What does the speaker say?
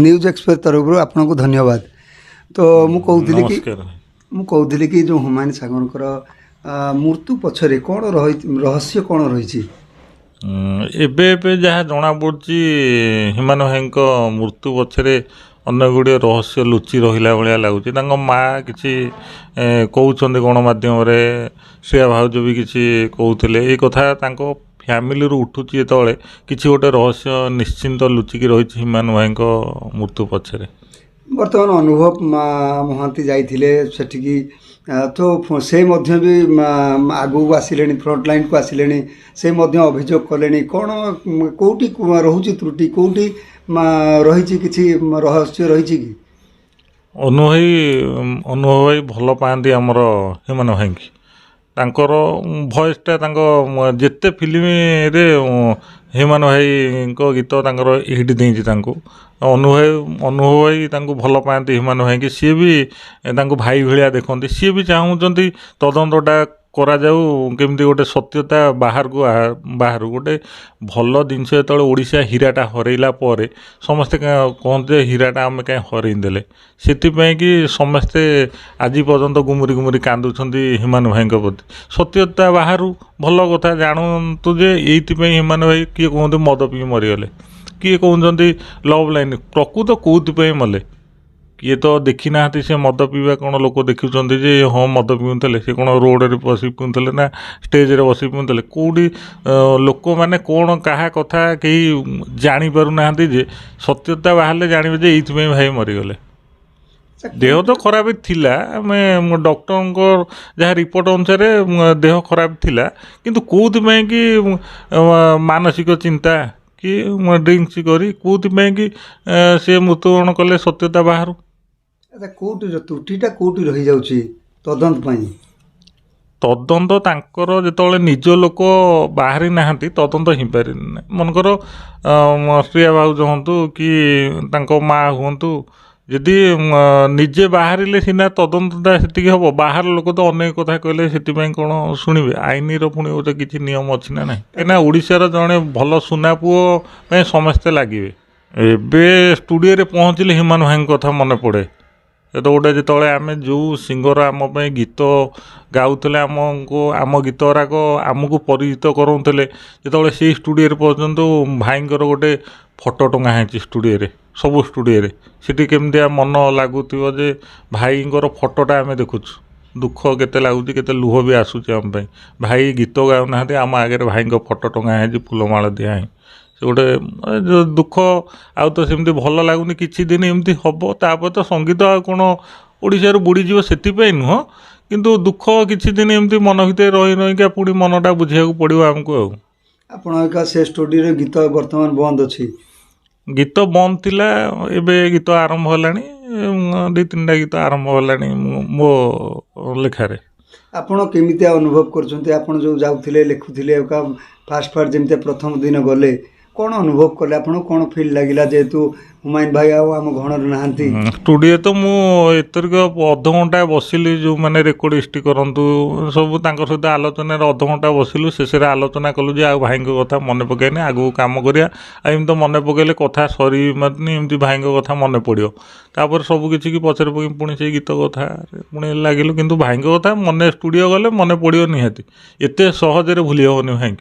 News express तरफ आपको धन्यवाद। तो मुझे कि जो हुमायूं सागर मृत्यु पछरे कौन रहस्य कौन रही ଏବେ ଯାହା ଜଣାପଡ଼ୁଛି ହିମାଂଶୁ ଭାଇଙ୍କ ମୃତ୍ୟୁ ପଛରେ ଅନେକ ଗୁଡ଼ିଏ ରହସ୍ୟ ଲୁଚି ରହିଲା ଭଳିଆ ଲାଗୁଛି। ତାଙ୍କ ମାଆ କିଛି କହୁଛନ୍ତି ଗଣମାଧ୍ୟମରେ, ଶ୍ରେୟା ଭାଉଜ ବି କିଛି କହୁଥିଲେ। ଏ କଥା ତାଙ୍କ ଫ୍ୟାମିଲିରୁ ଉଠୁଛି ଯେତେବେଳେ କିଛି ଗୋଟେ ରହସ୍ୟ ନିଶ୍ଚିନ୍ତ ଲୁଚିକି ରହିଛି ହିମାଂଶୁ ଭାଇଙ୍କ ମୃତ୍ୟୁ ପଛରେ। बर्तमान अनुभव महांती जाइथिले सेठिकी तो से मध्य भी आगू आसिले फ्रंट लाइन को आसिले से मध्य अभियोग कले कौन कौटी रोचे त्रुटि कौटी रही किसी रहस्य रही कि अनुभव भाई भल पाती आमर हिमांशु भाई की तांकर भॉइसटा जिते फिल्म रे हिमांशु भाई गीत तांकर हिट देइछि तांको अनुभव भाई तांको भल पाती हिमांशु भाई की सी भी तांको भाई भाया देखते सी भी चाहूँगी तदंतटा करा जाऊ केमती गोटे सत्यता बाहर को बाहर गोटे भल जिनस जो ओडिशा हीराटा हरैला पर समस्ते कहते हीराटा आम कहीं हरईदेले से कि समस्ते आज पर्यंत गुमुरी गुमुरी कांदुंट हिमांशु भाई प्रति सत्यता बाहर भल कथा जानतु जे ये हिमांशु भाई किए कहते मद पी मरीगले किए कहते लव लाइन प्रकृत कौन मले किए तो देखी ना से मद पीवा कौन लोक देखुं जे हाँ मद पीते से कौन रोड रे बस पीते ना स्टेज रे बस पीते कौटी लोक मैंने कौन क्या कथा कहीं जापर ना जे सत्यता बाहर जानवे जे ये भाई मरीगले देह तो खराब थिला आम डॉक्टर जहाँ रिपोर्ट अनुसार देह खराब थिला किंतु कौन कि मानसिक चिंता कि ड्रिंक्स करी कौन कि से मृत्युवरण कले सत्यता बाहर कौटी त्रुटिटा कौटी रही जाउची तदंत तदंत तांकर जेतले निज लोक बाहरी नाहांती तदंत हो पारे मनकर श्रेया भाउज हूँ कि तांको माँ हूँ जदि निजे बाहर सीना तदंतटा से हम बाहर लोक तो अनेक कथा कहले से कौन शुणे आईन पुणी गोटे किसी नियम अच्छी ना ना कहीं ओडिशार जड़े भल सुना पुओ समस्ते लगे एबे स्टूडियो रे पहुँचले हिमांशु भाई कथा मन पड़े तो गोटे जो आम जो सिंगर आम गीत गाऊले आमको आम गीत गुराक आमको परिचित कराऊे जो से स्टूडियो पहुँचत भाई गोटे फोटो टंगा है स्टूडियो सब स्टूडियो से केमती मन लगुथ जे भाईंर फोटोटा आम देखुचु दुख केते लगुच केते लुह भी आसूँ आम भाई गीत गाऊना आम आगे भाई फोटो टंगा है फूलमाला दिया है से गोटे जो दुख आउ तो सेमती भल लगुनि किछि दिन एमती हम तापर तो संगीत आ कौन ओडिशा बुड़ीज से नुह किंतु दुख किछि दिन एमती मन भर रही रहीका पुणी मनटा बुझा पड़ो आमको आपका से स्टूडियो गीत बर्तमान बंद अच्छी गीत बंद थिला एबे गीत आरंभ होलानी 2-3टा गीत आरंभ होलानी मो लेखारे आपण केमिति अनुभव करछन्ते आपण जो जाउथिले लिखुथिले फास्ट जमते प्रथम दिन गले कौन अनुभव कले आपण कौन फील लगिला जेतु हुमायूं भाई आम घर नहांती स्टूडियो तो मुतरिक अध घंटा बसिली जो मैंने रेकर्डिस्ट करतु सब सहित आलोचन अध घंटा बसिलु शेष आलोचना कलु जे भाई कथा मन पकईने आगू कम करा तो मन पकईले कथा सरी मानी एमती भाई कथा मन पड़ो तापर सबकि पचर पकई पुणी से गीत कथा पुणी लगिलु किंतु भाई कथा मन स्टूडियो गले मन पड़ो निहाती एत सहजरे भूली हेनी भाई